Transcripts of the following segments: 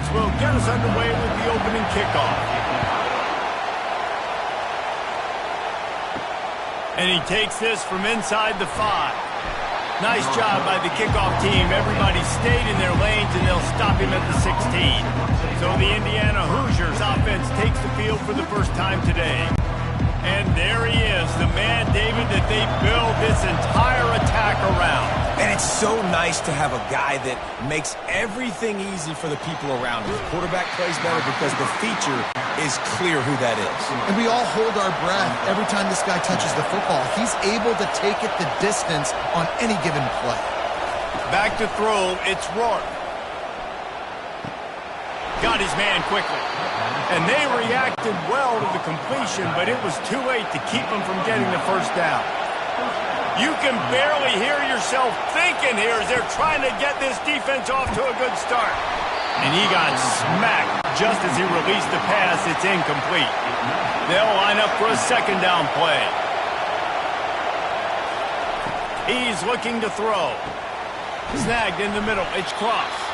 offense will get us underway with the opening kickoff. And he takes this from inside the 5. Nice job by the kickoff team. Everybody stayed in their lanes, and they'll stop him at the 16. So the Indiana Hoosiers offense takes the field for the first time today. And there he is, the man, David, that they build this entire attack around. And it's so nice to have a guy that makes everything easy for the people around him. The quarterback plays better because the feature is clear who that is. And we all hold our breath every time this guy touches the football. He's able to take it the distance on any given play. Back to throw, it's Rourke. Got his man quickly. And they reacted well to the completion, but it was too late to keep him from getting the first down. You can barely hear yourself thinking here as they're trying to get this defense off to a good start. And he got smacked just as he released the pass. It's incomplete. They'll line up for a second down play. He's looking to throw. Snagged in the middle. It's Cross.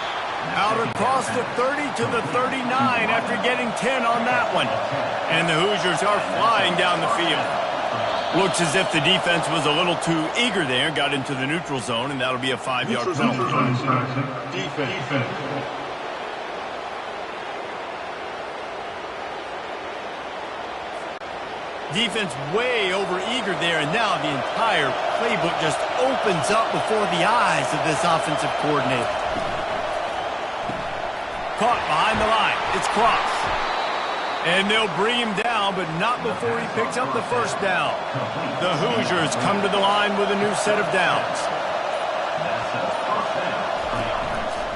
Out across the 30 to the 39 after getting 10 on that one. And the Hoosiers are flying down the field. Looks as if the defense was a little too eager there, got into the neutral zone, and that'll be a 5-yard penalty. Defense way over eager there, and now the entire playbook just opens up before the eyes of this offensive coordinator. Caught behind the line. It's Cross. And they'll bring him down, but not before he picks up the first down. The Hoosiers come to the line with a new set of downs.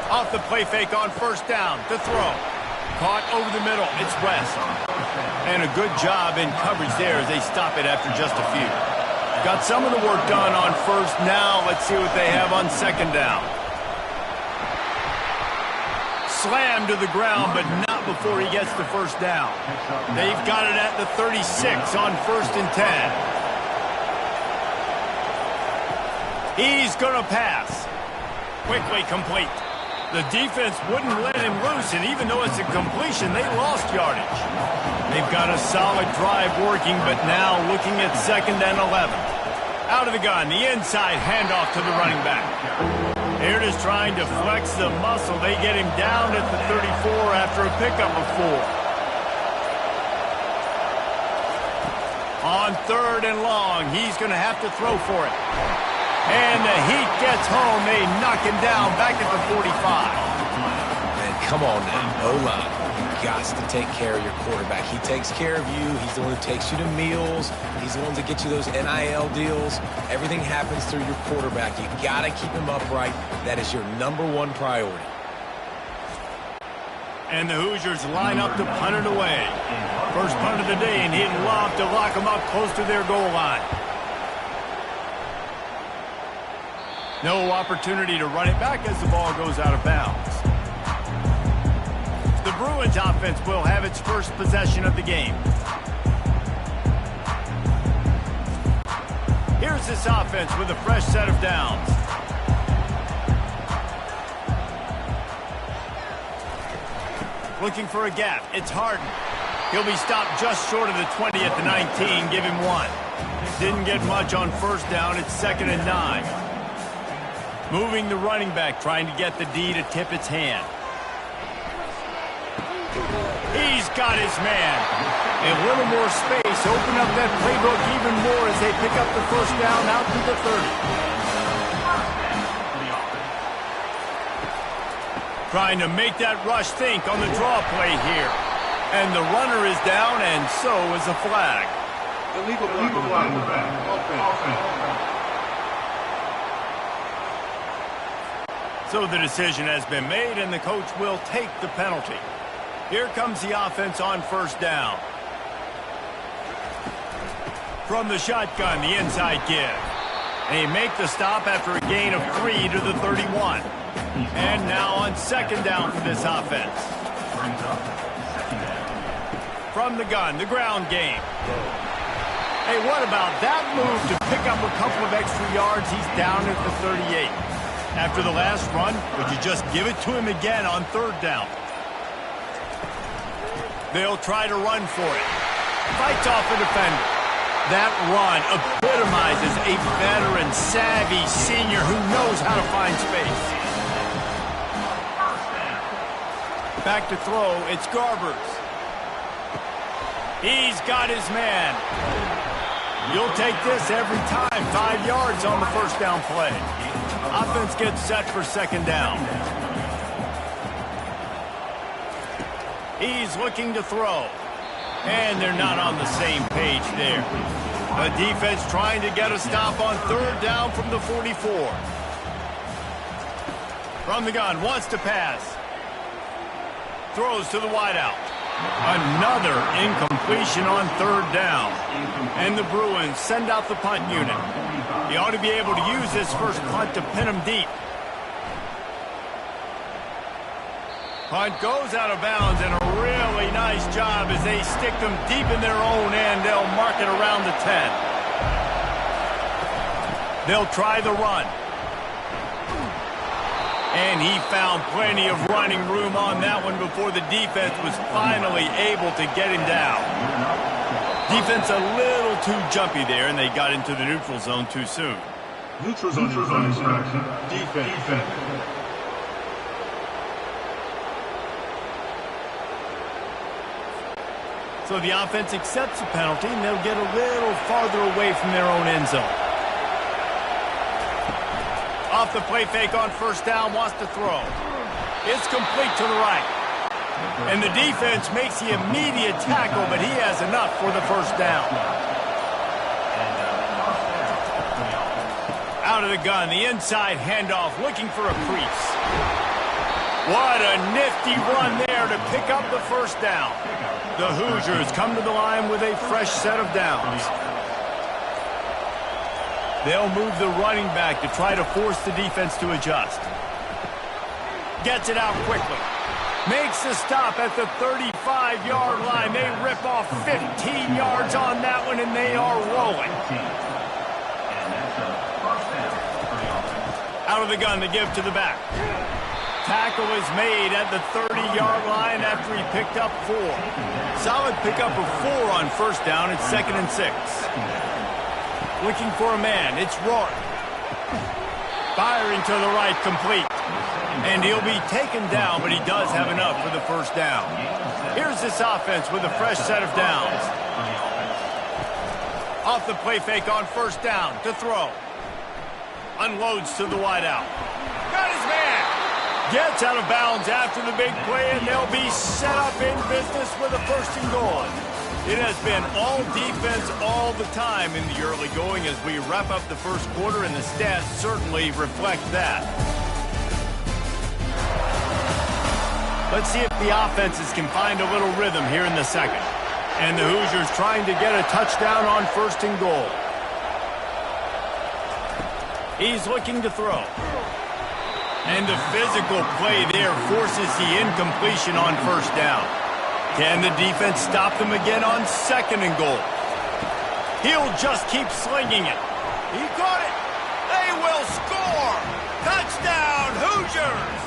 Off the play fake on first down to throw. Caught over the middle. It's West. And a good job in coverage there as they stop it after just a few. Got some of the work done on first. Now let's see what they have on second down. Slammed to the ground, but not before he gets the first down. They've got it at the 36 on first and 10. He's going to pass. Quickly complete. The defense wouldn't let him loose, and even though it's a completion, they lost yardage. They've got a solid drive working, but now looking at second and 11. Out of the gun, the inside handoff to the running back. They're just trying to flex the muscle. They get him down at the 34 after a pickup of 4. On third and long, he's going to have to throw for it. And the heat gets home. They knock him down back at the 45. Man, come on now, O-line. You got to take care of your quarterback. He takes care of you. He's the one who takes you to meals. He's the one to get you those NIL deals. Everything happens through your quarterback. You got to keep him upright. That is your #1 priority. And the Hoosiers line up to punt it away. First punt of the day, and he'd love to lock them up close to their goal line. No opportunity to run it back as the ball goes out of bounds. The Bruins offense will have its first possession of the game. Here's this offense with a fresh set of downs. Looking for a gap. It's Harden. He'll be stopped just short of the 20 at the 19. Give him 1. Didn't get much on first down. It's second and 9. Moving the running back, trying to get the D to tip its hand. He's got his man. A little more space. Open up that playbook even more as they pick up the first down out to the 30. Trying to make that rush think on the draw play here. And the runner is down, and so is a flag. Illegal flag. Offense. So the decision has been made, and the coach will take the penalty. Here comes the offense on first down. From the shotgun, the inside give. They make the stop after a gain of 3 to the 31. And now on second down for this offense. From the gun, the ground game. Hey, what about that move to pick up a couple of extra yards? He's down at the 38. After the last run, would you just give it to him again on third down? They'll try to run for it. Fights off a defender. That run epitomizes a veteran, savvy senior who knows how to find space. Back to throw, it's Garbers. He's got his man. You'll take this every time. 5 yards on the first down play. Offense gets set for second down. He's looking to throw. And they're not on the same page there. The defense trying to get a stop on third down from the 44. From the gun, wants to pass. Throws to the wideout. Another incompletion on third down. And the Bruins send out the punt unit. He ought to be able to use this first punt to pin him deep. Punt goes out of bounds, and a really nice job as they stick them deep in their own end. They'll mark it around the 10. They'll try the run. And he found plenty of running room on that one before the defense was finally able to get him down. Defense a little too jumpy there, and they got into the neutral zone too soon. Neutral zone defense. So the offense accepts the penalty, and they'll get a little farther away from their own end zone. Off the play fake on first down, wants to throw. It's complete to the right. And the defense makes the immediate tackle, but he has enough for the first down. Out of the gun, the inside handoff, looking for a crease. What a nifty run there to pick up the first down. The Hoosiers come to the line with a fresh set of downs. They'll move the running back to try to force the defense to adjust. Gets it out quickly. Makes the stop at the 35-yard line. They rip off 15 yards on that one, and they are rolling. Out of the gun to give to the back. Tackle is made at the 30-yard line after he picked up 4. Solid pickup of 4 on first down. It's 2nd and 6. Looking for a man. It's Rourke. Firing to the right, complete. And he'll be taken down, but he does have enough for the first down. Here's this offense with a fresh set of downs. Off the play fake on first down to throw. Unloads to the wideout. Got his man. Gets out of bounds after the big play, and they'll be set up in business with a 1st and goal. It has been all defense all the time in the early going as we wrap up the first quarter, and the stats certainly reflect that. Let's see if the offenses can find a little rhythm here in the second. And the Hoosiers trying to get a touchdown on 1st and goal. He's looking to throw. And the physical play there forces the incompletion on first down. Can the defense stop them again on 2nd and goal? He'll just keep slinging it. He caught it. They will score. Touchdown, Hoosiers.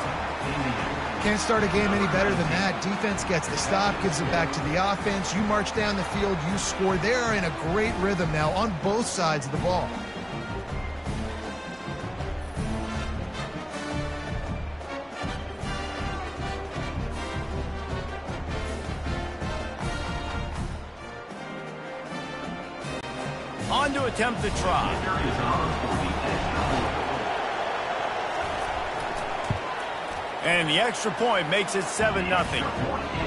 Can't start a game any better than that. Defense gets the stop, gives it back to the offense. You march down the field, you score. They are in a great rhythm now on both sides of the ball. On to attempt the try. And the extra point makes it 7-0.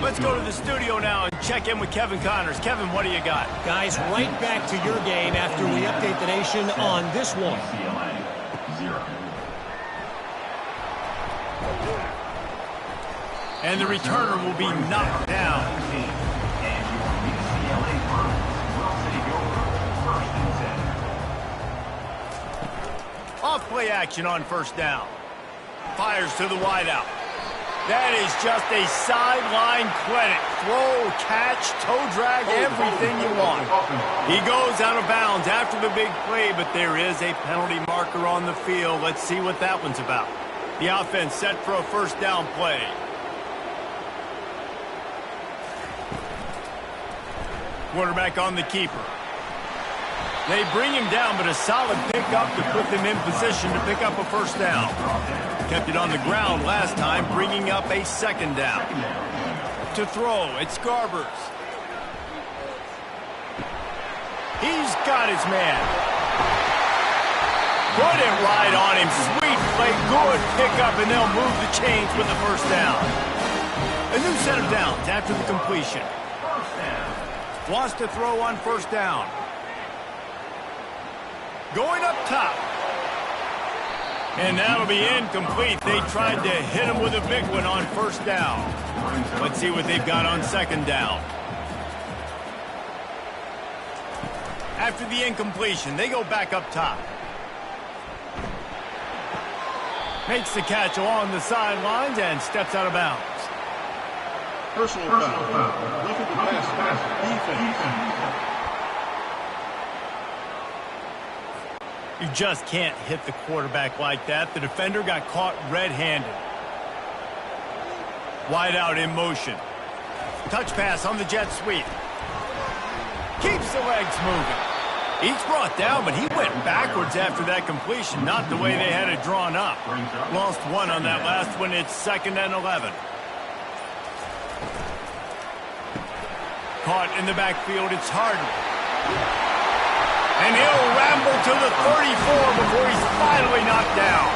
Let's go to the studio now and check in with Kevin Connors. Kevin, what do you got? Guys, right back to your game after we update the nation on this one. And the returner will be knocked down. Off play action on first down. Fires to the wideout. That is just a sideline credit. Throw, catch, toe drag, everything you want. He goes out of bounds after the big play, but there is a penalty marker on the field. Let's see what that one's about. The offense set for a first down play. Quarterback on the keeper. They bring him down, but a solid pickup to put them in position to pick up a first down. Kept it on the ground last time, bringing up a second down. To throw, it's Garbers. He's got his man. Put it right on him. Sweet play, good pickup, and they'll move the chains with the first down. A new set of downs after the completion. Wants to throw on first down. Going up top. And that'll be incomplete. They tried to hit him with a big one on first down. Let's see what they've got on second down. After the incompletion, they go back up top. Makes the catch along the sidelines and steps out of bounds. Personal foul. Roughing the pass. Defense. You just can't hit the quarterback like that. The defender got caught red-handed. Wide out in motion. Touch pass on the jet sweep. Keeps the legs moving. He's brought down, but he went backwards after that completion, not the way they had it drawn up. Lost one on that last one. It's 2nd and 11. Caught in the backfield. It's Harden. And he'll ramble to the 34 before he's finally knocked down.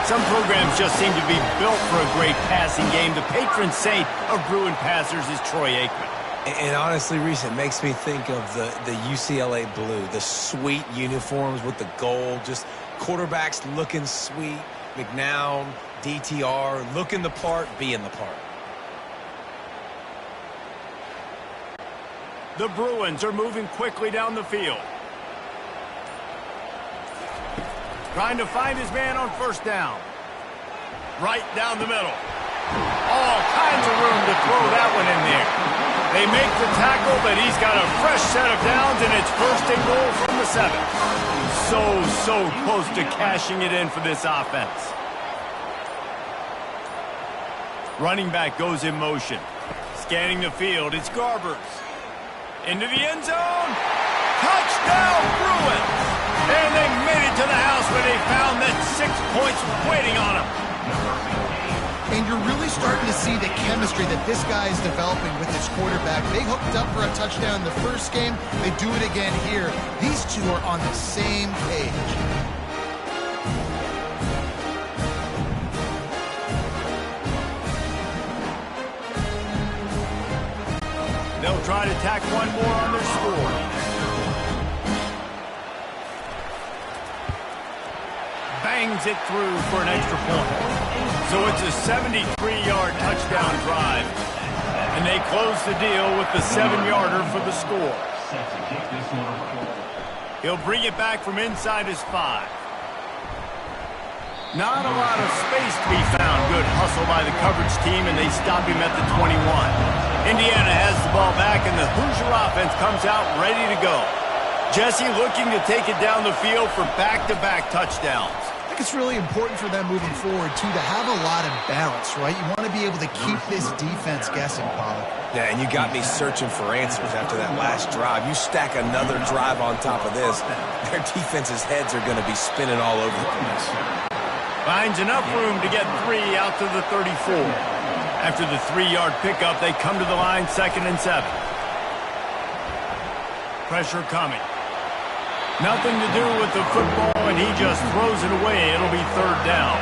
Some programs just seem to be built for a great passing game. The patron saint of Bruin passers is Troy Aikman. And honestly, Reese, it makes me think of the UCLA blue, the sweet uniforms with the gold, just quarterbacks looking sweet, McNown, DTR, looking the part, being the part. The Bruins are moving quickly down the field. Trying to find his man on first down. Right down the middle. All kinds of room to throw that one in there. They make the tackle, but he's got a fresh set of downs, and it's 1st and goal from the 7. So close to cashing it in for this offense. Running back goes in motion. Scanning the field, it's Garbers. Into the end zone. Touchdown, Bruins! And they made it to the house where they found that 6 points waiting on them. And you're really starting to see the chemistry that this guy is developing with his quarterback. They hooked up for a touchdown in the first game. They do it again here. These two are on the same page. They'll try to tack one more on their score. Bangs it through for an extra point. So it's a 73-yard touchdown drive. And they close the deal with the 7-yarder for the score. He'll bring it back from inside his 5. Not a lot of space to be found. Good hustle by the coverage team, and they stop him at the 21. Indiana has the ball back, and the Hoosier offense comes out ready to go. Jesse looking to take it down the field for back-to-back touchdowns. I think it's really important for them moving forward, too, to have a lot of balance, right? You want to be able to keep this defense guessing, Pollock. Yeah, and you got me searching for answers after that last drive. You stack another drive on top of this, their defense's heads are going to be spinning all over the place. Finds enough room to get 3 out to the 34. After the 3-yard pickup, they come to the line 2nd and 7. Pressure coming. Nothing to do with the football, and he just throws it away. It'll be 3rd down.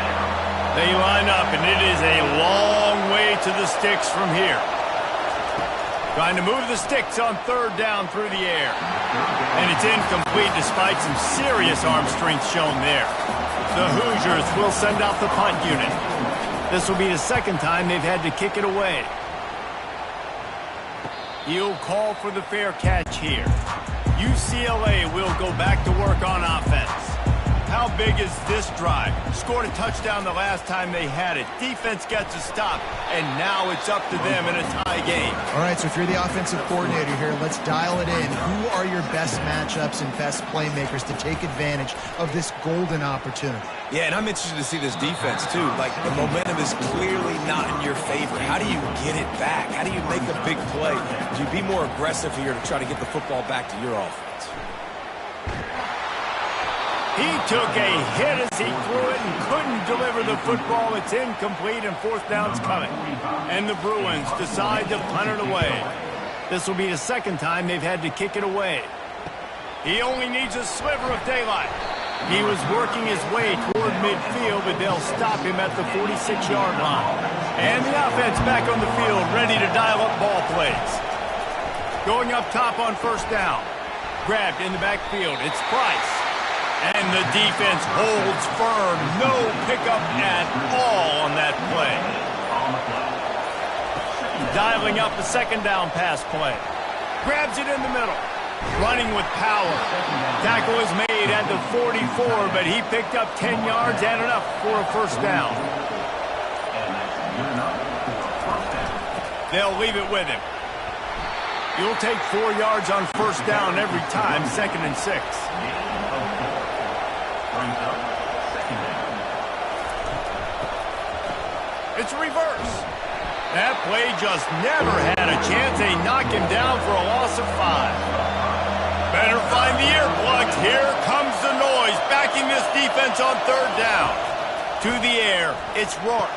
They line up, and it is a long way to the sticks from here. Trying to move the sticks on 3rd down through the air. And it's incomplete despite some serious arm strength shown there. The Hoosiers will send out the punt unit. This will be the 2nd time they've had to kick it away. He'll call for the fair catch here. UCLA will go back to work on offense. How big is this drive? Scored a touchdown the last time they had it. Defense gets a stop, and now it's up to them in a tie game. All right, so if you're the offensive coordinator here, let's dial it in. Who are your best matchups and best playmakers to take advantage of this golden opportunity? Yeah, and I'm interested to see this defense, too. Like, the momentum is clearly not in your favor. How do you get it back? How do you make a big play? Do you be more aggressive here to try to get the football back to your offense? He took a hit as he threw it and couldn't deliver the football. It's incomplete, and fourth down's coming. And the Bruins decide to punt it away. This will be the second time they've had to kick it away. He only needs a sliver of daylight. He was working his way toward midfield, but they'll stop him at the 46-yard line. And the offense back on the field, ready to dial up ball plays. Going up top on first down. Grabbed in the backfield. It's Price. And the defense holds firm. No pickup at all on that play. Dialing up a second down pass play. Grabs it in the middle. Running with power. Tackle is made at the 44, but he picked up 10 yards and enough for a first down. They'll leave it with him. You'll take 4 yards on first down every time, 2nd and 6. It's a reverse. That play just never had a chance. They knock him down for a loss of 5. Better find the earplugs. Here comes the noise, backing this defense on third down. To the air, it's Rourke.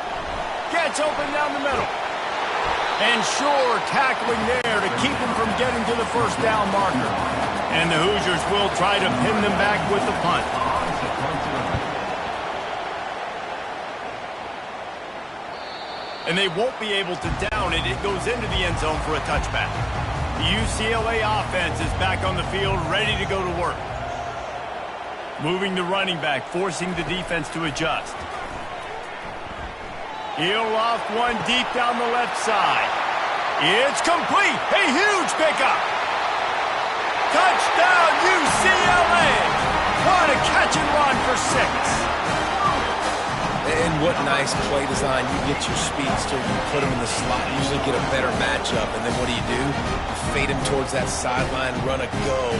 Gets open down the middle. And Shore tackling there to keep him from getting to the first down marker. And the Hoosiers will try to pin them back with the punt. And they won't be able to down it. It goes into the end zone for a touchback. The UCLA offense is back on the field, ready to go to work. Moving the running back, forcing the defense to adjust. He'll loft one deep down the left side. It's complete. A huge pickup. Touchdown, UCLA. What a catch and run for 6. And what nice play design. You get your speedster, you put him in the slot, usually get a better matchup, and then what do? You fade him towards that sideline, run a go.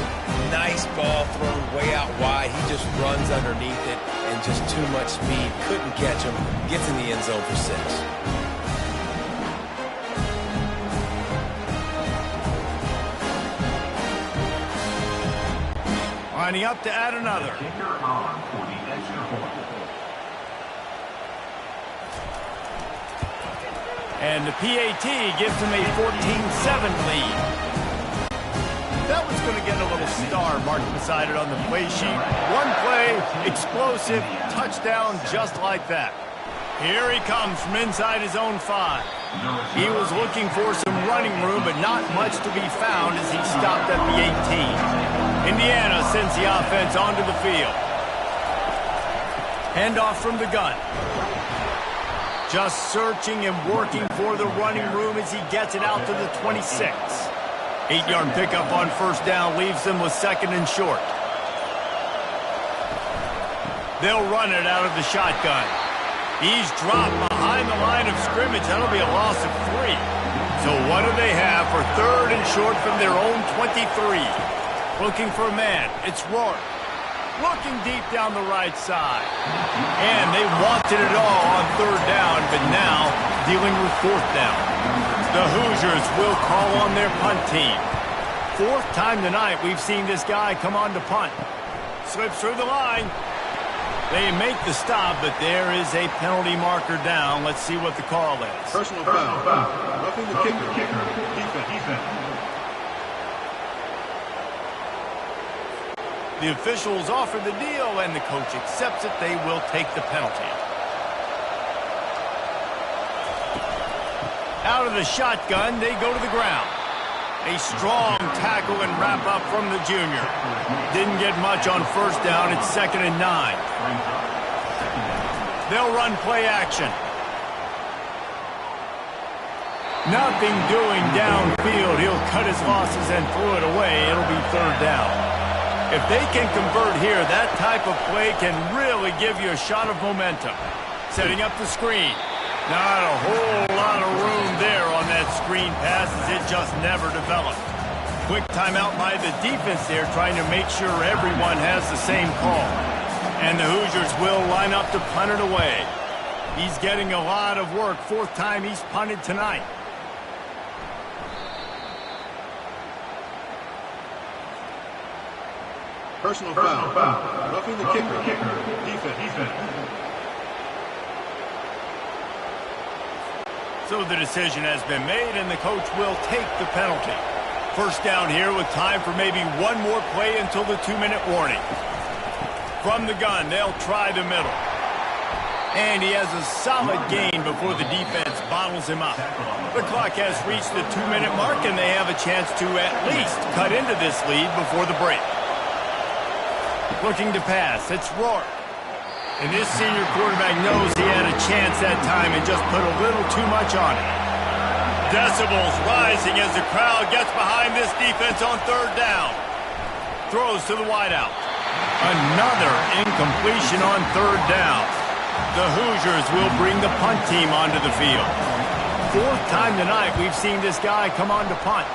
Nice ball thrown way out wide. He just runs underneath it, and just too much speed. Couldn't catch him. Gets in the end zone for 6. Lining up to add another. And the PAT gives him a 14-7 lead. That one's going to get a little star marked beside it on the play sheet. One play, explosive, touchdown just like that. Here he comes from inside his own 5. He was looking for some running room, but not much to be found as he stopped at the 18. Indiana sends the offense onto the field. Handoff from the gun. Just searching and working for the running room as he gets it out to the 26. 8-yard pickup on first down leaves them with 2nd and short. They'll run it out of the shotgun. He's dropped behind the line of scrimmage. That'll be a loss of 3. So what do they have for 3rd and short from their own 23? Looking for a man. It's Rourke. Looking deep down the right side. And they wanted it all on 3rd down, but now dealing with 4th down. The Hoosiers will call on their punt team. 4th time tonight we've seen this guy come on to punt. Slips through the line. They make the stop, but there is a penalty marker down. Let's see what the call is. Personal foul. Roughing the kicker. Defense. The officials offer the deal, and the coach accepts it. They will take the penalty. Out of the shotgun, they go to the ground. A strong tackle and wrap up from the junior. Didn't get much on first down. It's 2nd and 9. They'll run play action. Nothing doing downfield. He'll cut his losses and throw it away. It'll be 3rd down. If they can convert here, that type of play can really give you a shot of momentum. Setting up the screen. Not a whole lot of room there on that screen pass as it just never developed. Quick timeout by the defense there, trying to make sure everyone has the same call. And the Hoosiers will line up to punt it away. He's getting a lot of work. 4th time he's punted tonight. Personal foul. Roughing the kicker. Defense. So the decision has been made, and the coach will take the penalty. 1st down here with time for maybe one more play until the 2-minute warning. From the gun, they'll try the middle. And he has a solid gain before the defense bottles him up. The clock has reached the 2-minute mark, and they have a chance to at least cut into this lead before the break. Looking to pass, it's Rourke. And this senior quarterback knows he had a chance that time and just put a little too much on it. Decibels rising as the crowd gets behind this defense on 3rd down. Throws to the wideout. Another incompletion on 3rd down. The Hoosiers will bring the punt team onto the field. 4th time tonight we've seen this guy come on to punt.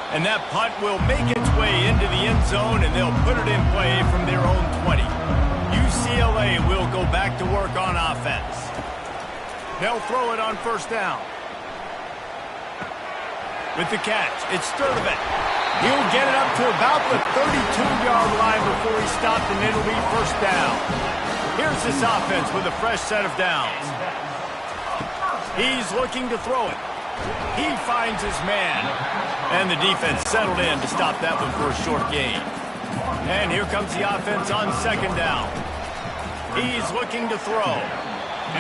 And that punt will make its way into the end zone, and they'll put it in play from their own 20. UCLA will go back to work on offense. They'll throw it on 1st down. With the catch, it's Sturdivant. He'll get it up to about the 32-yard line before he's stopped, and it'll be 1st down. Here's this offense with a fresh set of downs. He's looking to throw it. He finds his man. And the defense settled in to stop that one for a short gain. And here comes the offense on 2nd down. He's looking to throw.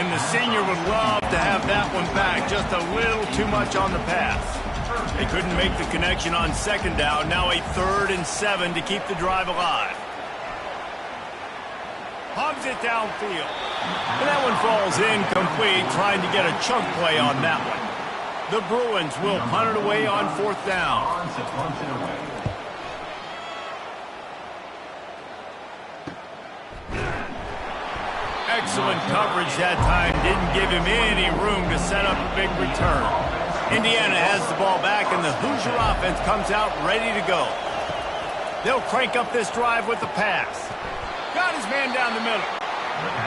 And the senior would love to have that one back. Just a little too much on the pass. They couldn't make the connection on 2nd down. Now a 3rd and 7 to keep the drive alive. Hogs it downfield. And that one falls incomplete, trying to get a chunk play on that one. The Bruins will punt it away on 4th down. Excellent coverage that time. Didn't give him any room to set up a big return. Indiana has the ball back, and the Hoosier offense comes out ready to go. They'll crank up this drive with the pass. Got his man down the middle.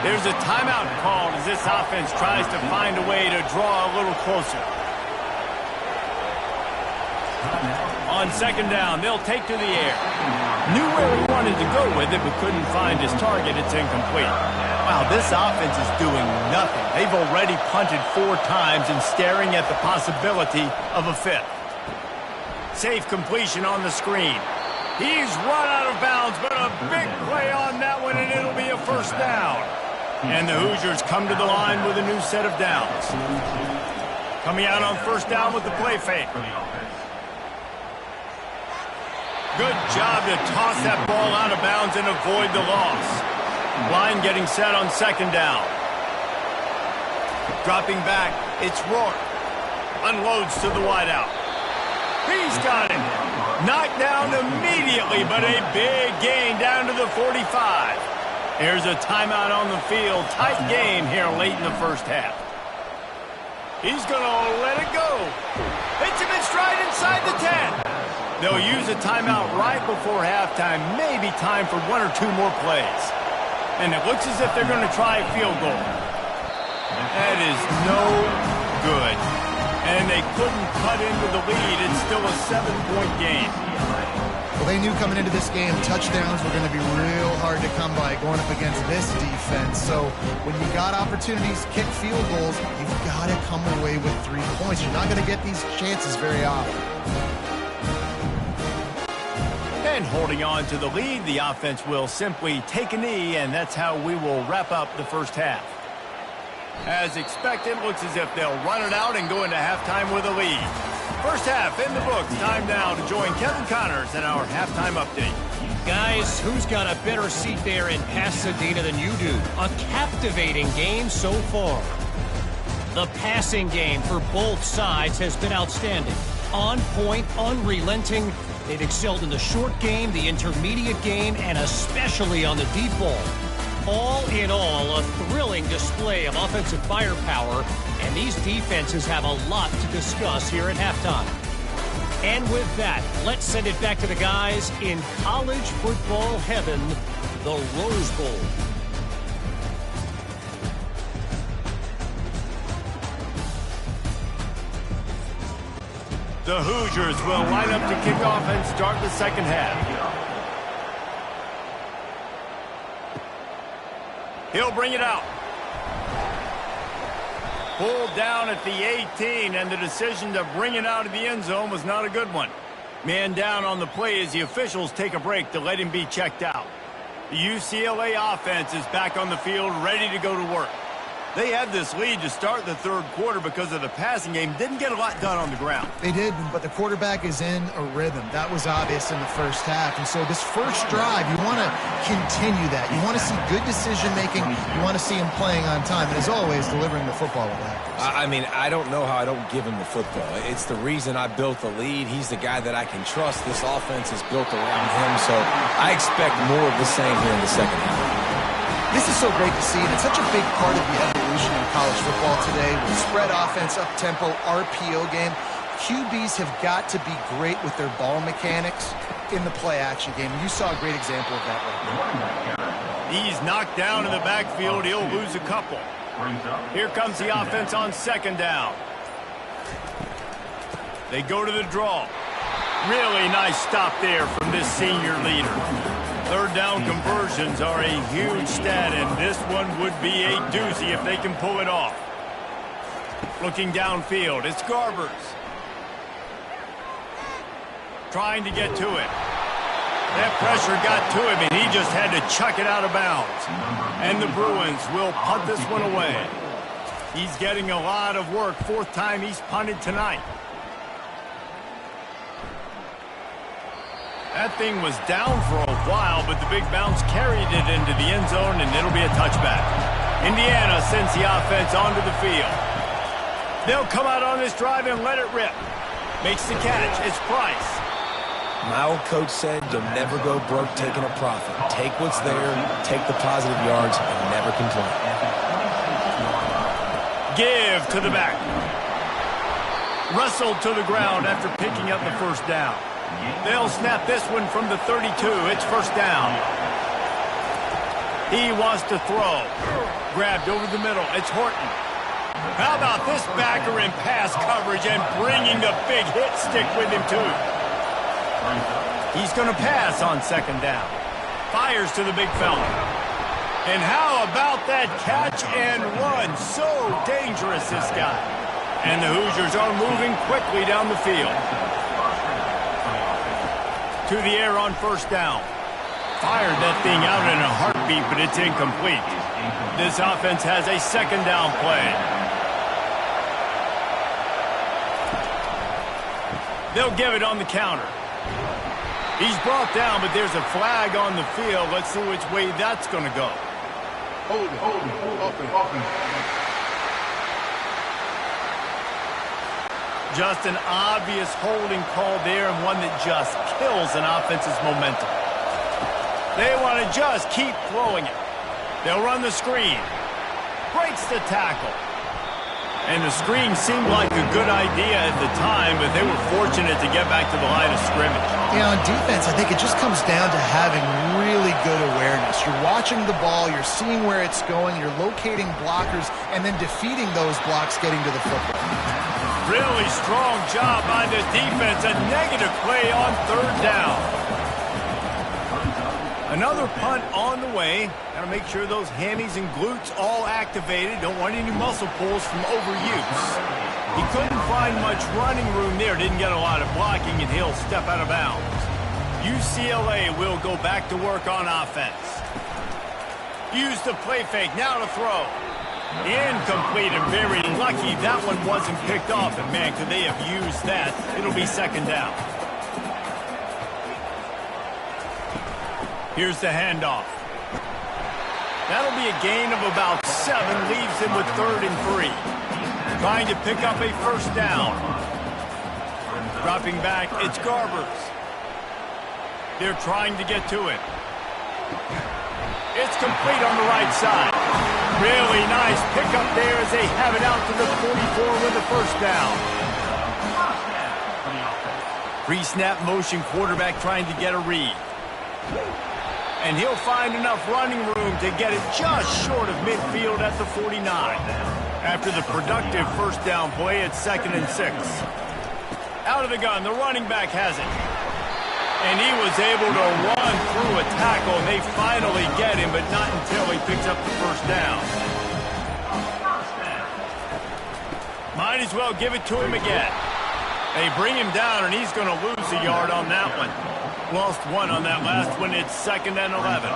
There's a timeout called as this offense tries to find a way to draw a little closer. On 2nd down, they'll take to the air. Knew where he wanted to go with it, but couldn't find his target. It's incomplete. Wow, this offense is doing nothing. They've already punted 4 times and staring at the possibility of a 5th. Safe completion on the screen. He's run out of bounds, but a big play on that one, and it'll be a 1st down. And the Hoosiers come to the line with a new set of downs. Coming out on 1st down with the play fake. Good job to toss that ball out of bounds and avoid the loss. Line getting set on 2nd down. Dropping back, it's Rourke. Unloads to the wideout. He's got it. Knocked down immediately, but a big gain down to the 45. Here's a timeout on the field. Tight game here late in the 1st half. He's going to let it go. Hits him in stride inside the 10. They'll use a timeout right before halftime. Maybe time for 1 or 2 more plays. And it looks as if they're going to try a field goal. That is no good. And they couldn't cut into the lead. It's still a 7-point game. Well, they knew coming into this game touchdowns were going to be real hard to come by going up against this defense. So when you got opportunities to kick field goals, you've got to come away with 3 points. You're not going to get these chances very often. And holding on to the lead, the offense will simply take a knee, and that's how we will wrap up the 1st half. As expected, looks as if they'll run it out and go into halftime with a lead. 1st half in the books. Time now to join Kevin Connors in our halftime update. Guys, who's got a better seat there in Pasadena than you do? A captivating game so far. The passing game for both sides has been outstanding. On point, unrelenting. They've excelled in the short game, the intermediate game, and especially on the deep ball. All in all, a thrilling display of offensive firepower, and these defenses have a lot to discuss here at halftime. And with that, let's send it back to the guys in college football heaven, the Rose Bowl. The Hoosiers will line up to kick off and start the second half. He'll bring it out. Pulled down at the 18, and the decision to bring it out of the end zone was not a good one. Man down on the play as the officials take a break to let him be checked out. The UCLA offense is back on the field, ready to go to work. They had this lead to start the third quarter because of the passing game. Didn't get a lot done on the ground. They did, but the quarterback is in a rhythm. That was obvious in the first half. And so this first drive, you want to continue that. You want to see good decision-making. You want to see him playing on time. And as always, delivering the football with accuracy. I mean, I don't know how I don't give him the football. It's the reason I built the lead. He's the guy that I can trust. This offense is built around him. So I expect more of the same here in the second half. This is so great to see, and it's such a big part of the evolution in college football today with spread offense, up-tempo, RPO game. QBs have got to be great with their ball mechanics in the play-action game. You saw a great example of that right now. He's knocked down in the backfield. He'll lose a couple. Here comes the offense on second down. They go to the draw. Really nice stop there from this senior leader. Third down conversions are a huge stat, and this one would be a doozy if they can pull it off. Looking downfield, it's Garbers. Trying to get to it. That pressure got to him, and he just had to chuck it out of bounds. And the Bruins will punt this one away. He's getting a lot of work. Fourth time he's punted tonight. That thing was down for a while, but the big bounce carried it into the end zone, and it'll be a touchback. Indiana sends the offense onto the field. They'll come out on this drive and let it rip. Makes the catch. It's Price. My old coach said you'll never go broke taking a profit. Take what's there, take the positive yards, and never complain. Give to the back. Wrestled to the ground after picking up the first down. They'll snap this one from the 32. It's first down. He wants to throw. Grabbed over the middle. It's Horton. How about this backer in pass coverage and bringing the big hit stick with him, too? He's going to pass on second down. Fires to the big fella. And how about that catch and run? So dangerous, this guy. And the Hoosiers are moving quickly down the field. To the air on first down. Fired that thing out in a heartbeat, but it's incomplete. This offense has a second down play. They'll give it on the counter. He's brought down, but there's a flag on the field. Let's see which way that's going to go. Hold it. Just an obvious holding call there, and one that just kills an offense's momentum. They want to just keep throwing it. They'll run the screen. Breaks the tackle. And the screen seemed like a good idea at the time, but they were fortunate to get back to the line of scrimmage. Yeah, on defense, I think it just comes down to having really good awareness. You're watching the ball, you're seeing where it's going, you're locating blockers, and then defeating those blocks getting to the football. Really strong job by the defense. A negative play on third down. Another punt on the way. Got to make sure those hammies and glutes all activated. Don't want any muscle pulls from overuse. He couldn't find much running room there. Didn't get a lot of blocking, and he'll step out of bounds. UCLA will go back to work on offense. Use the play fake. Now to throw. Incomplete, and very lucky that one wasn't picked off. And, man, could they have used that? It'll be second down. Here's the handoff. That'll be a gain of about 7. Leaves him with 3rd and 3. Trying to pick up a first down. Dropping back, it's Garbers. They're trying to get to it. It's complete on the right side. Really nice pickup there as they have it out to the 44 with the first down. Pre-snap motion quarterback trying to get a read. And he'll find enough running room to get it just short of midfield at the 49. After the productive first down play at 2nd and 6. Out of the gun, the running back has it. And he was able to run through a tackle, and they finally get him, but not until he picks up the first down. Might as well give it to him again. They bring him down, and he's going to lose a yard on that one. Lost 1 on that last one. It's 2nd and 11.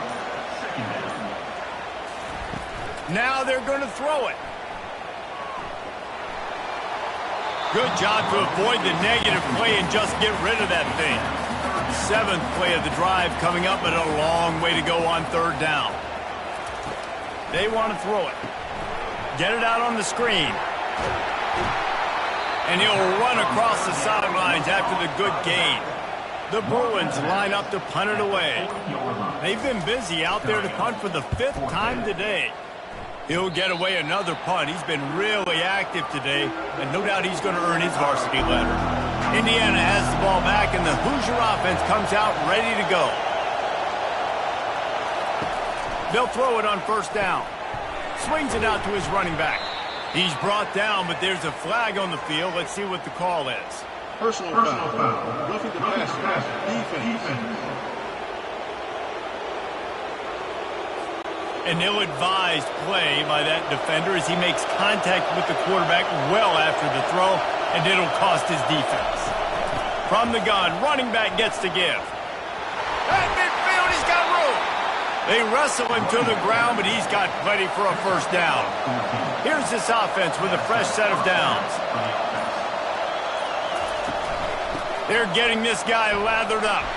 Now they're going to throw it. Good job to avoid the negative play and just get rid of that thing. 7th play of the drive coming up, but a long way to go on 3rd down. They want to throw it. Get it out on the screen. And he'll run across the sidelines after the good gain. The Bruins line up to punt it away. They've been busy out there to punt for the 5th time today. He'll get away another punt. He's been really active today, and no doubt he's going to earn his varsity letter. Indiana has the ball back, and the Hoosier offense comes out ready to go. They'll throw it on 1st down. Swings it out to his running back. He's brought down, but there's a flag on the field. Let's see what the call is. Personal foul. Roughing the passer. Defense. An ill-advised play by that defender as he makes contact with the quarterback well after the throw, and it'll cost his defense. From the gun, running back gets to give. At midfield, he's got room. They wrestle him to the ground, but he's got plenty for a first down. Here's this offense with a fresh set of downs. They're getting this guy lathered up.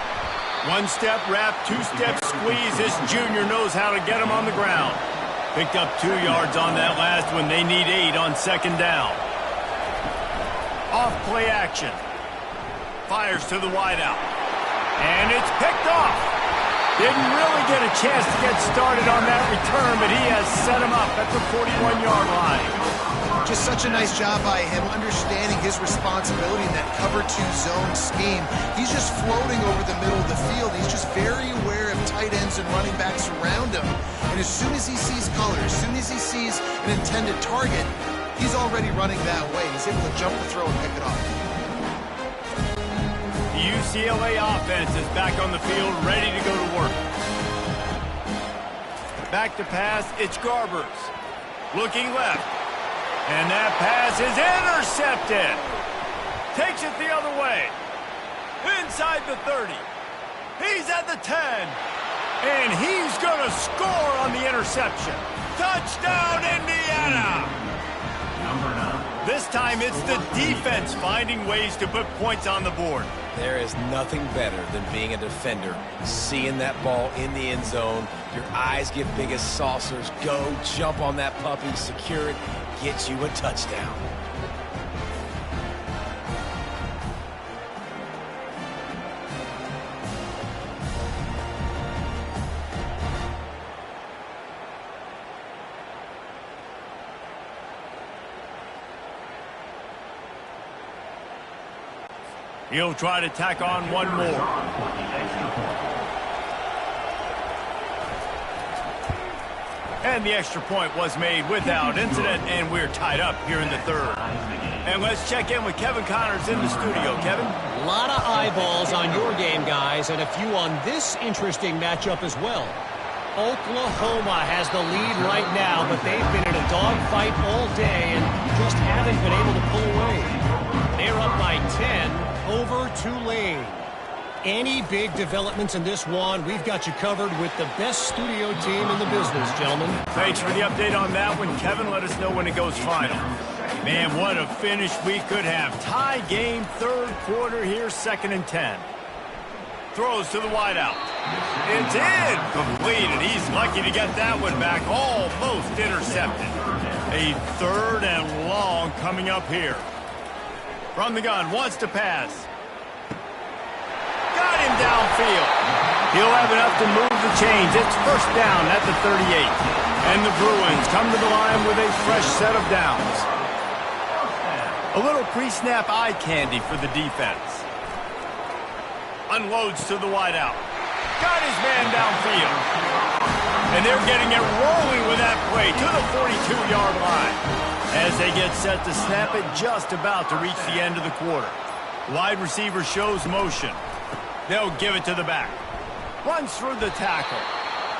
1-step wrap, 2-step squeeze. This junior knows how to get him on the ground. Picked up 2 yards on that last one. They need 8 on 2nd down. Off play action. Fires to the wideout. And it's picked off. Didn't really get a chance to get started on that return, but he has set him up at the 41-yard line. Just such a nice job by him, understanding his responsibility in that cover 2 zone scheme. He's just floating over the middle of the field. He's just very aware of tight ends and running backs around him. And as soon as he sees color, as soon as he sees an intended target, he's already running that way. He's able to jump the throw and pick it off. The UCLA offense is back on the field, ready to go to work. Back to pass, it's Garbers. Looking left. And that pass is intercepted. Takes it the other way. Inside the 30. He's at the 10. And he's going to score on the interception. Touchdown, Indiana! This time it's the defense finding ways to put points on the board. There is nothing better than being a defender, seeing that ball in the end zone. Your eyes get big as saucers. Go, jump on that puppy, secure it, get you a touchdown. He'll try to tack on one more. And the extra point was made without incident, and we're tied up here in the 3rd. And let's check in with Kevin Connors in the studio. Kevin? A lot of eyeballs on your game, guys, and a few on this interesting matchup as well. Oklahoma has the lead right now, but they've been in a dogfight all day and just haven't been able to pull away. They're up by 10 over Tulane. Any big developments in this one, we've got you covered with the best studio team in the business, gentlemen. Thanks for the update on that one, Kevin. Let us know when it goes final. Man, what a finish we could have. Tie game, 3rd quarter here, 2nd and 10. Throws to the wideout. It's incomplete, and he's lucky to get that one back. Almost intercepted. A 3rd and long coming up here. From the gun, wants to pass. Got him downfield. He'll have enough to move the chains. It's 1st down at the 38. And the Bruins come to the line with a fresh set of downs. A little pre-snap eye candy for the defense. unloads to the wideout. Got his man downfield. And they're getting it rolling with that play to the 42-yard line. As they get set to snap it, just about to reach the end of the quarter. Wide receiver shows motion. They'll give it to the back. Runs through the tackle.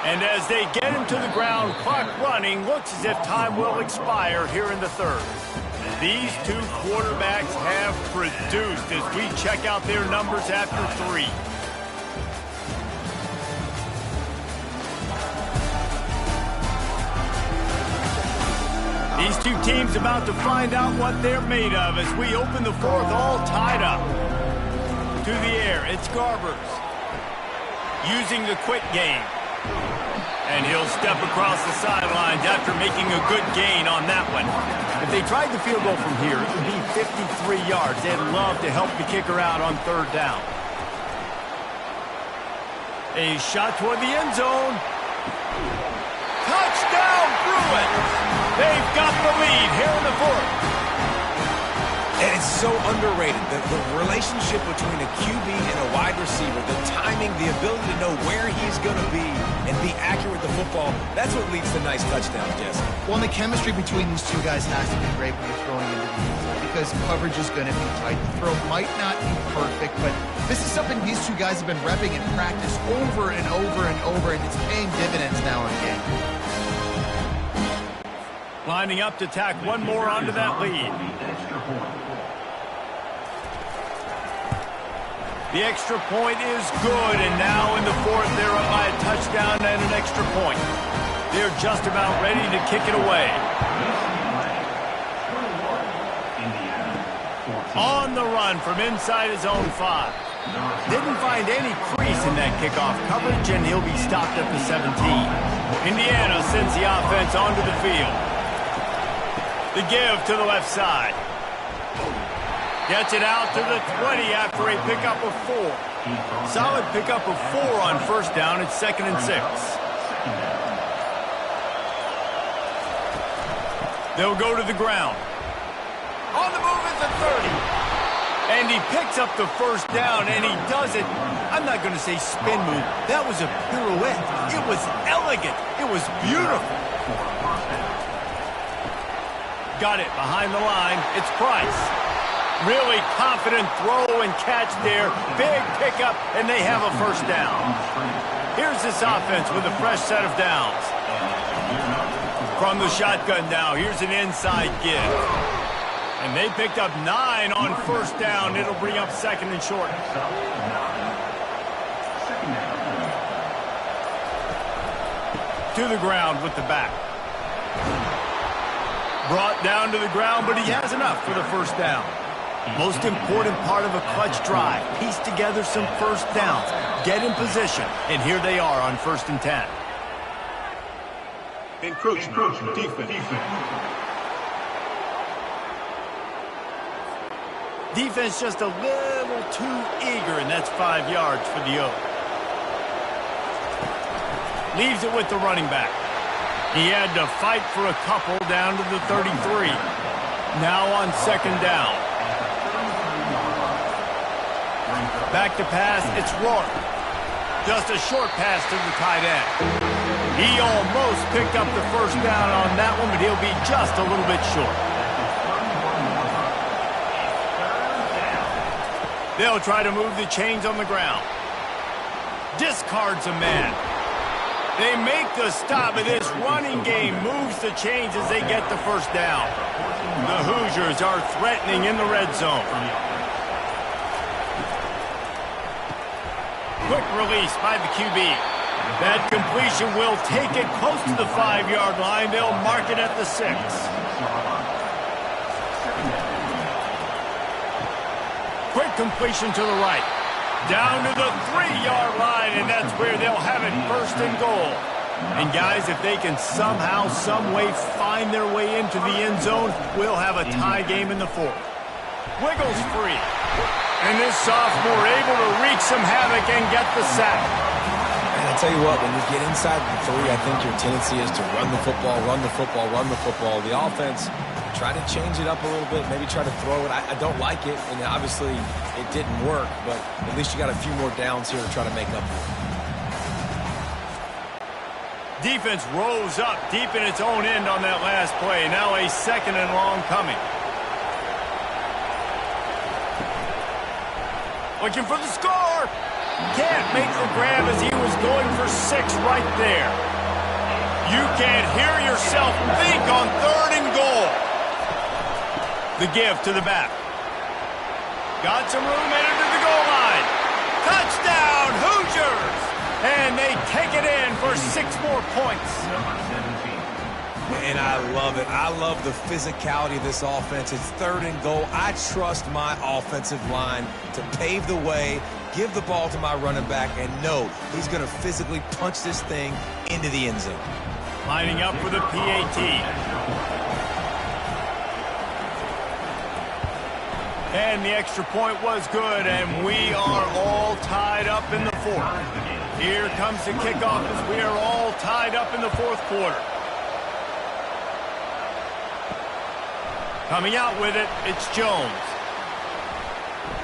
And as they get him to the ground, clock running, looks as if time will expire here in the third. These two quarterbacks have produced as we check out their numbers after 3. These two teams about to find out what they're made of as we open the fourth, all tied up. To the air, it's Garbers. Using the quick game. And he'll step across the sidelines after making a good gain on that one. If they tried the field goal from here, it would be 53 yards. They'd love to help the kicker out on third down. A shot toward the end zone. Touchdown, Bruins! They've got the lead here in the fourth. And it's so underrated. The relationship between a QB and a wide receiver, the timing, the ability to know where he's going to be and be accurate with the football, that's what leads to nice touchdowns, Jesse. Well, and the chemistry between these two guys has to be great when you're throwing into the end, because coverage is going to be tight. The throw might not be perfect, but this is something these two guys have been repping in practice over and over and over, and it's paying dividends now and again. Lining up to tack one more onto that lead. The extra point is good, and now in the fourth, they're up by a touchdown and an extra point. They're just about ready to kick it away. On the run from inside his own 5. Didn't find any crease in that kickoff coverage, and he'll be stopped at the 17. Indiana sends the offense onto the field. The give to the left side. Gets it out to the 20 after a pickup of 4. Solid pickup of 4 on first down. It's 2nd and 6. They'll go to the ground. On the move is the 30. And he picks up the first down, and he does it. I'm not going to say spin move. That was a pirouette. It was elegant. It was beautiful. Got it behind the line. It's Price. Really confident throw and catch there. Big pickup, and they have a first down. Here's this offense with a fresh set of downs. From the shotgun now, here's an inside give. And they picked up 9 on first down. It'll bring up 2nd and short. To the ground with the back. Brought down to the ground, but he has enough for the first down. Most important part of a clutch drive. Piece together some first downs. Get in position. And here they are on 1st and 10. Encroachment. Defense. Defense just a little too eager, and that's 5 yards for the O. Leaves it with the running back. He had to fight for a couple down to the 33. Now on 2nd down. Back to pass, it's Rourke. Just a short pass to the tight end. He almost picked up the first down on that one, but he'll be just a little bit short. They'll try to move the chains on the ground. Discards a man. They make the stop, and this running game moves the chains as they get the first down. The Hoosiers are threatening in the red zone. Quick release by the QB. That completion will take it close to the 5-yard line. They'll mark it at the 6. Quick completion to the right. Down to the 3-yard line, and that's where they'll have it 1st and goal. And guys, if they can somehow, some way find their way into the end zone, we'll have a tie game in the 4th. Wiggles free. And this sophomore able to wreak some havoc and get the sack. And I tell you what, when you get inside the 3, I think your tendency is to run the football, run the football, run the football. The offense Try to change it up a little bit, maybe try to throw it. I don't like it, and obviously it didn't work, but at least you got a few more downs here to try to make up for it. Defense rose up deep in its own end on that last play. Now a 2nd and long coming. Looking for the score. Can't make the grab as he was going for 6 right there. You can't hear yourself think on 3rd and goal. The give to the back. Got some room headed to the goal line. Touchdown, Hoosiers! And they take it in for 6 more points. And I love it. I love the physicality of this offense. It's 3rd and goal. I trust my offensive line to pave the way, give the ball to my running back, and know he's going to physically punch this thing into the end zone. Lining up for the PAT. And the extra point was good, and we are all tied up in the 4th. Here comes the kickoff as we are all tied up in the 4th quarter. Coming out with it, it's Jones.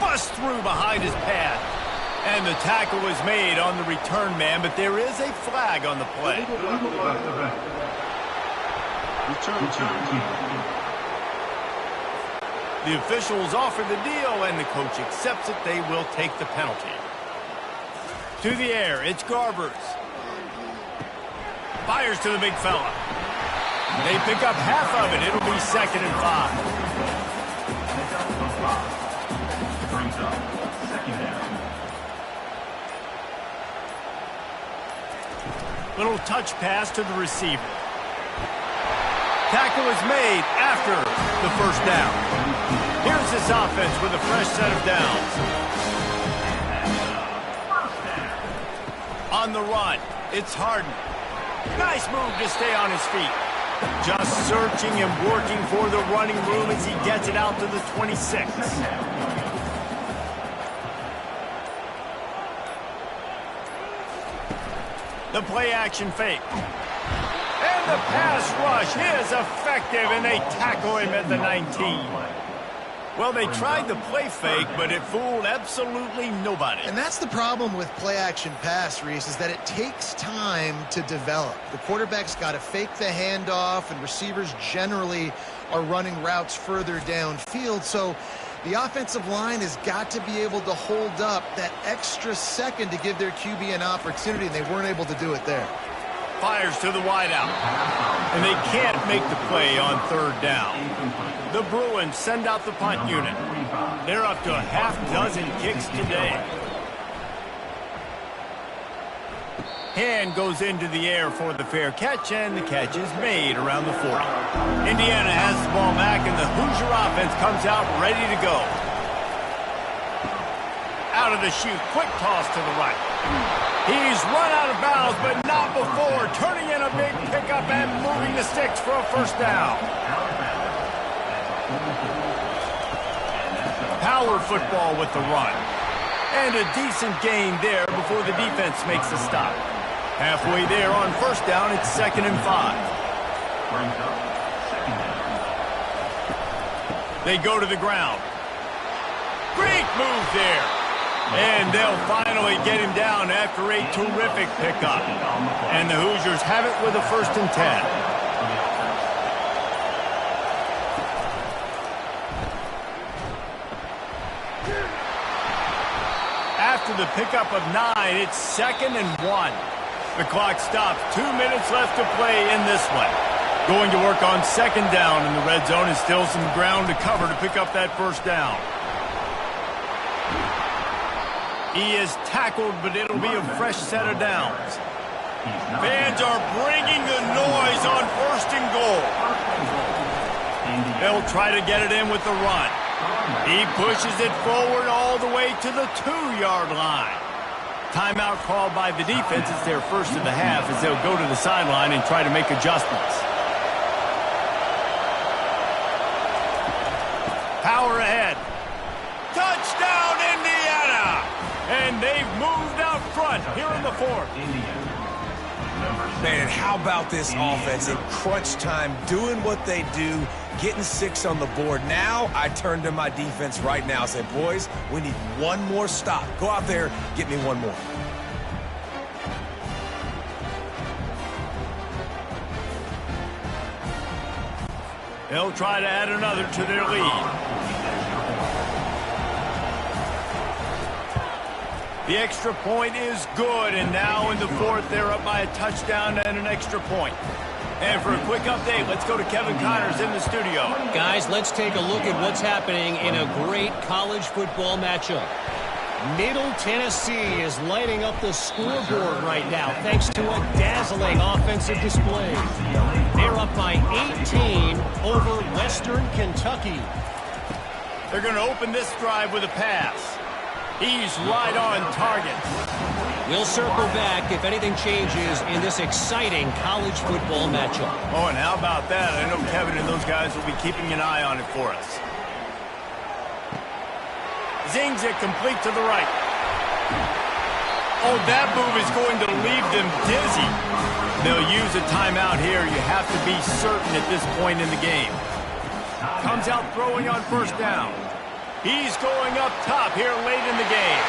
Bust through behind his pad. And the tackle was made on the return man, but there is a flag on the play. The officials offer the deal, and the coach accepts it. They will take the penalty. To the air, it's Garbers. Fires to the big fella. They pick up half of it. It'll be 2nd and 5. Little touch pass to the receiver. Tackle is made after the 1st down. Here's this offense with a fresh set of downs. On the run, it's Harden. Nice move to stay on his feet. Just searching and working for the running room as he gets it out to the 26. The play action fake. And the pass rush is effective, and they tackle him at the 19. Well, they tried the play fake, but it fooled absolutely nobody. And that's the problem with play-action pass, Reese, is that it takes time to develop. The quarterback's got to fake the handoff, and receivers generally are running routes further downfield. So the offensive line has got to be able to hold up that extra second to give their QB an opportunity, and they weren't able to do it there. Fires to the wideout. And they can't make the play on 3rd down. The Bruins send out the punt unit. They're up to a half-dozen kicks today. Hand goes into the air for the fair catch, and the catch is made around the 40. Indiana has the ball back, and the Hoosier offense comes out ready to go. Out of the chute, quick toss to the right. He's run out of bounds, but not before turning in a big pickup and moving the sticks for a 1st down. Power football with the run. And a decent gain there before the defense makes a stop. Halfway there on 1st down, it's 2nd and 5. They go to the ground. Great move there. And they'll finally get him down after a terrific pickup. And the Hoosiers have it with a 1st and 10. After the pickup of 9, it's 2nd and 1. The clock stops. 2 minutes left to play in this one. Going to work on 2nd down in the red zone, and still some ground to cover to pick up that 1st down. He is tackled, but it'll be a fresh set of downs. Fans are bringing the noise on 1st and goal. They'll try to get it in with the run. He pushes it forward all the way to the 2-yard line. Timeout called by the defense. It's their 1st of the half as they'll go to the sideline and try to make adjustments. Power ahead. Touchdown, Indiana! And they've moved out front here in the 4th. Man, and how about this offense in crunch time, doing what they do, getting 6 on the board. Now I turn to my defense right now and say, boys, we need one more stop. Go out there, get me one more. They'll try to add another to their lead. The extra point is good, and now in the fourth, they're up by a touchdown and an extra point. And for a quick update, let's go to Kevin Connors in the studio. Guys, let's take a look at what's happening in a great college football matchup. Middle Tennessee is lighting up the scoreboard right now thanks to a dazzling offensive display. They're up by 18 over Western Kentucky. They're going to open this drive with a pass. He's right on target. We'll circle back if anything changes in this exciting college football matchup. Oh, and how about that? I know Kevin and those guys will be keeping an eye on it for us. Zings it complete to the right. Oh, that move is going to leave them dizzy. They'll use a timeout here. You have to be certain at this point in the game. Comes out throwing on first down. He's going up top here late in the game.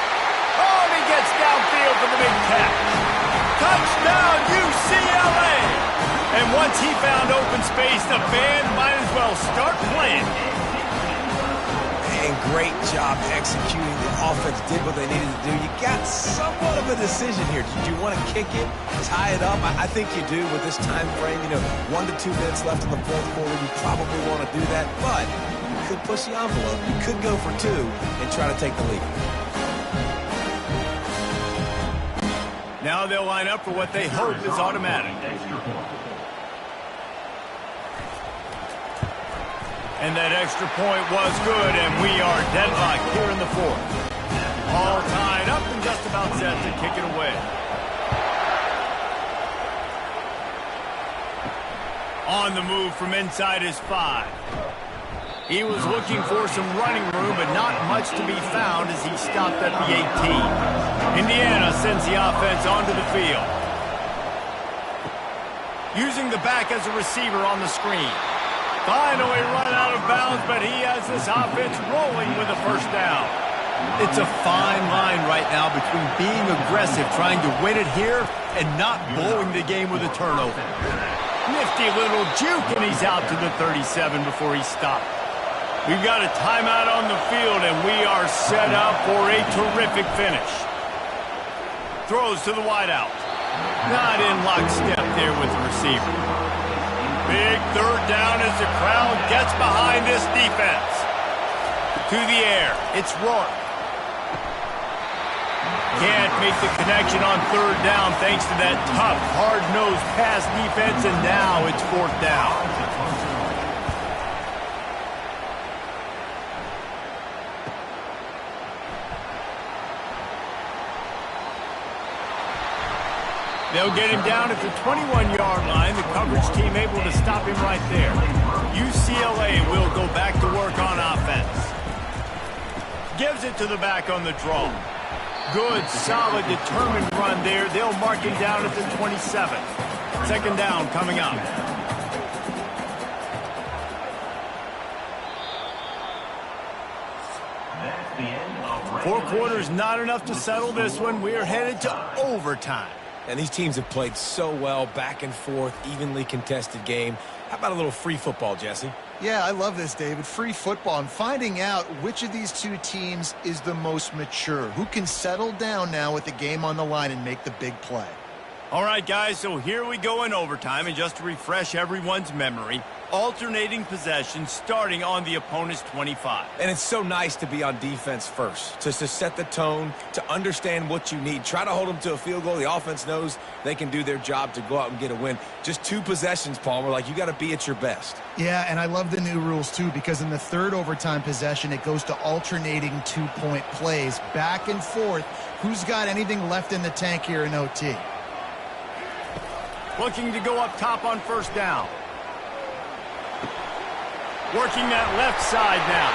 Oh, and he gets downfield for the big catch. Touchdown, UCLA! And once he found open space, the band might as well start playing. And great job executing. The offense did what they needed to do. You got somewhat of a decision here. Do you want to kick it, tie it up? I think you do with this time frame. 1 to 2 minutes left in the fourth quarter. You probably want to do that, but you could push the envelope. You could go for 2 and try to take the lead. Now they'll line up for what they hope is automatic. And that extra point was good, and we are deadlocked here in the fourth. All tied up and just about set to kick it away. On the move from inside his 5. He was looking for some running room, but not much to be found as he stopped at the 18. Indiana sends the offense onto the field. Using the back as a receiver on the screen. Finally run out of bounds, but he has this offense rolling with a first down. It's a fine line right now between being aggressive, trying to win it here, and not blowing the game with a turnover. Nifty little juke, and he's out to the 37 before he stopped. We've got a timeout on the field, and we are set up for a terrific finish. Throws to the wideout. Not in lockstep there with the receiver. Big third down as the crowd gets behind this defense. To the air, it's Rourke. Can't make the connection on third down thanks to that tough, hard-nosed pass defense, and now it's fourth down. They'll get him down at the 21-yard line. The coverage team able to stop him right there. UCLA will go back to work on offense. Gives it to the back on the draw. Good, solid, determined run there. They'll mark him down at the 27. Second down coming up. Four quarters not enough to settle this one. We are headed to overtime. And these teams have played so well, back and forth, evenly contested game. How about a little free football, Jesse? Yeah, I love this, David. Free football and finding out which of these two teams is the most mature. Who can settle down now with the game on the line and make the big play? All right, guys, so here we go in overtime. And just to refresh everyone's memory, alternating possessions starting on the opponent's 25. And it's so nice to be on defense first, just to set the tone, to understand what you need. Try to hold them to a field goal. The offense knows they can do their job to go out and get a win. Just 2 possessions, Palmer, like you got to be at your best. Yeah, and I love the new rules, too, because in the third overtime possession, it goes to alternating 2-point plays, back and forth. Who's got anything left in the tank here in OT? Looking to go up top on first down. Working that left side now.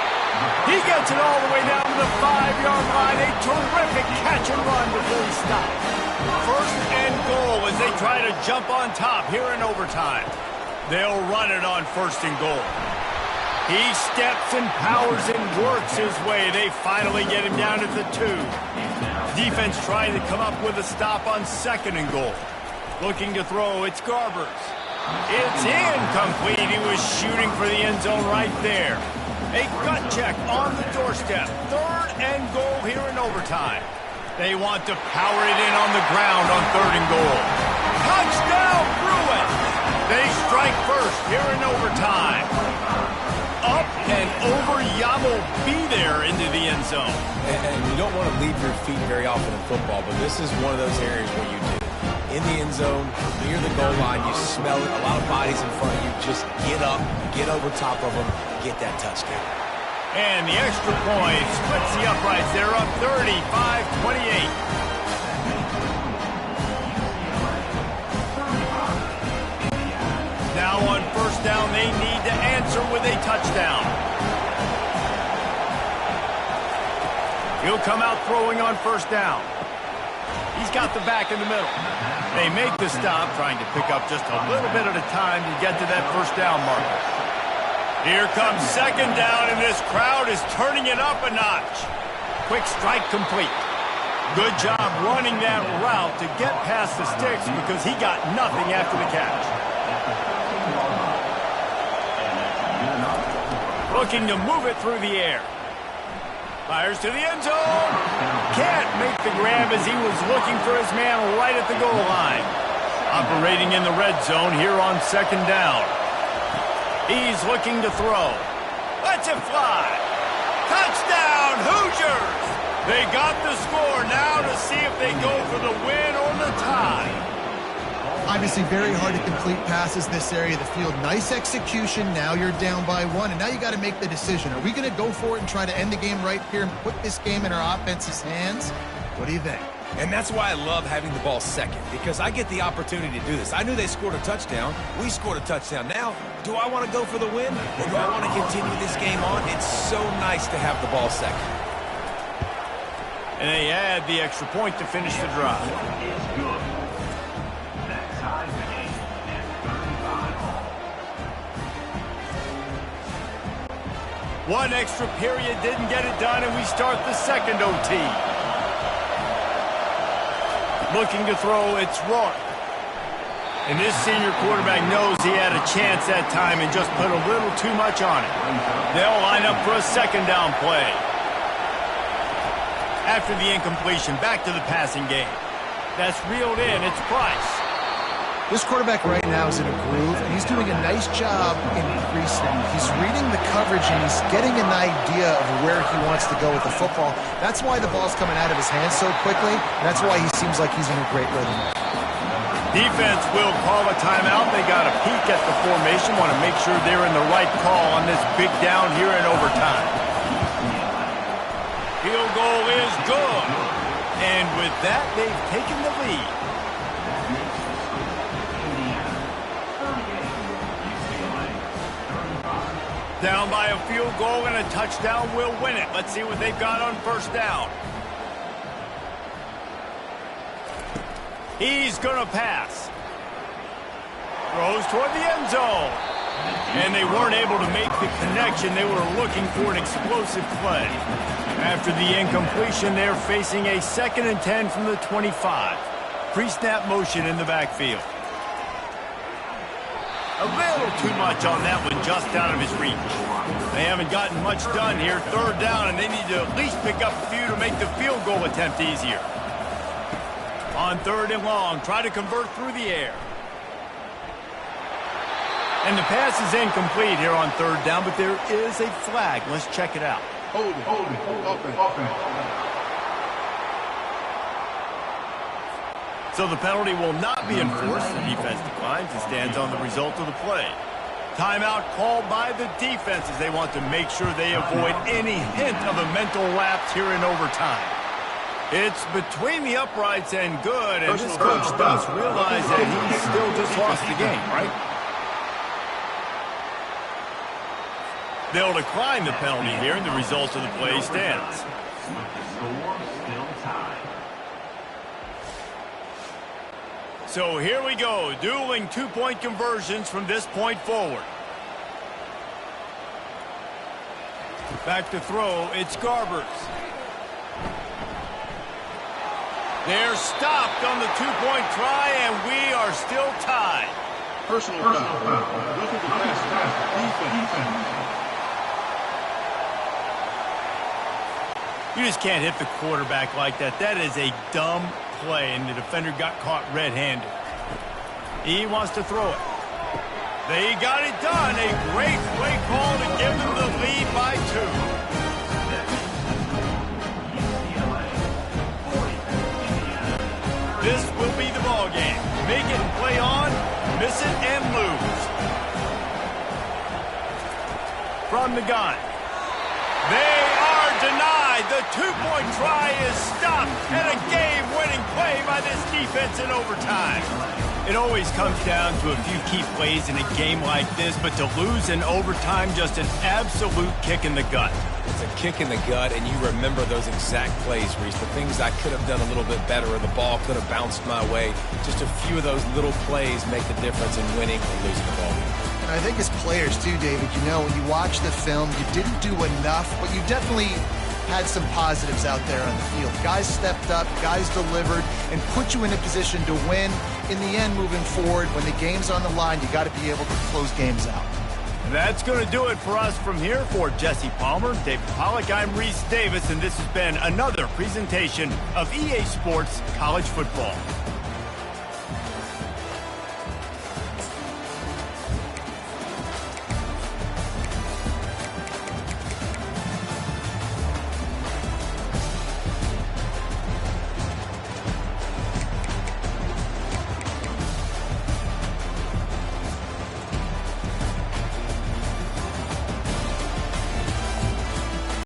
He gets it all the way down to the 5-yard line. A terrific catch and run before he stops. First and goal as they try to jump on top here in overtime. They'll run it on first and goal. He steps and powers and works his way. They finally get him down at the 2. Defense trying to come up with a stop on second and goal. Looking to throw, it's Garbers. It's incomplete. He was shooting for the end zone right there. A gut check on the doorstep. Third and goal here in overtime. They want to power it in on the ground on third and goal. Touchdown, Bruins! They strike first here in overtime. Up and over, Yamo be there into the end zone. And you don't want to leave your feet very often in football, but this is one of those areas where you do. In the end zone, near the goal line, you smell it, a lot of bodies in front of you. Just get up, get over top of them, get that touchdown. And the extra point splits the uprights. They're up 35-28. Now on first down, they need to answer with a touchdown. He'll come out throwing on first down. He's got the back in the middle. They make the stop, trying to pick up just a little bit at a time to get to that first down marker. Here comes second down, and this crowd is turning it up a notch. Quick strike complete. Good job running that route to get past the sticks because he got nothing after the catch. Looking to move it through the air. Fires to the end zone. Can't make the grab as he was looking for his man right at the goal line. Operating in the red zone here on second down. He's looking to throw. Lets it fly. Touchdown, Hoosiers! They got the score now to see if they go for the win or the tie. Obviously very hard to complete passes this area of the field. Nice execution. Now you're down by 1, and now you got to make the decision. Are we going to go for it and try to end the game right here and put this game in our offense's hands? What do you think? And that's why I love having the ball second, because I get the opportunity to do this. I knew they scored a touchdown. We scored a touchdown. Now, do I want to go for the win, or do I want to continue this game on? It's so nice to have the ball second. And they add the extra point to finish the drive. One extra period didn't get it done, and we start the second OT. Looking to throw, it's Rourke. And this senior quarterback knows he had a chance that time and just put a little too much on it. They'll line up for a second down play. After the incompletion, back to the passing game. That's reeled in, it's Price. This quarterback right now is in a groove, and he's doing a nice job in pre-snap. He's reading the coverage, and he's getting an idea of where he wants to go with the football. That's why the ball's coming out of his hands so quickly, and that's why he seems like he's in a great rhythm. Defense will call a timeout. They got a peek at the formation, want to make sure they're in the right call on this big down here in overtime. Field goal is good. And with that, they've taken the lead. Down by a field goal and a touchdown will win it. Let's see what they've got on first down. He's going to pass. Throws toward the end zone. And they weren't able to make the connection. They were looking for an explosive play. After the incompletion, they're facing a 2nd and 10 from the 25. Pre-snap motion in the backfield. A little too much on that one, just out of his reach. They haven't gotten much done here. Third down, and they need to at least pick up a few to make the field goal attempt easier. On third and long, try to convert through the air. And the pass is incomplete here on third down, but there is a flag. Let's check it out. Hold it. Offense. So the penalty will not be enforced. The defense declines and stands on the result of the play. Timeout called by the defense as they want to make sure they avoid any hint of a mental lapse here in overtime. It's between the uprights and good, and this coach does realize that he still just lost the game, right? They'll decline the penalty here, and the result of the play stands. So here we go, dueling two-point conversions from this point forward. Back to throw, it's Garbers. They're stopped on the two-point try, and we are still tied. Personal foul. Looking to pass. Defense. You just can't hit the quarterback like that. That is a dumb play, and the defender got caught red-handed. He wants to throw it. They got it done. A great play call to give them the lead by 2. This will be the ball game. Make it and play on, miss it and lose. From the gun. They are denied. The two-point try is stopped, and a game-winning play by this defense in overtime. It always comes down to a few key plays in a game like this, but to lose in overtime, just an absolute kick in the gut. It's a kick in the gut, and you remember those exact plays, Reese. The things I could have done a little bit better, or the ball could have bounced my way. Just a few of those little plays make the difference in winning or losing the ball. And I think as players too, David, you know, when you watch the film, you didn't do enough, but you definitely had some positives out there on the field. Guys stepped up, guys delivered, and put you in a position to win. In the end, moving forward, when the game's on the line, you got to be able to close games out. That's going to do it for us from here. For Jesse Palmer, David Pollack, I'm Reese Davis, and this has been another presentation of EA Sports College Football.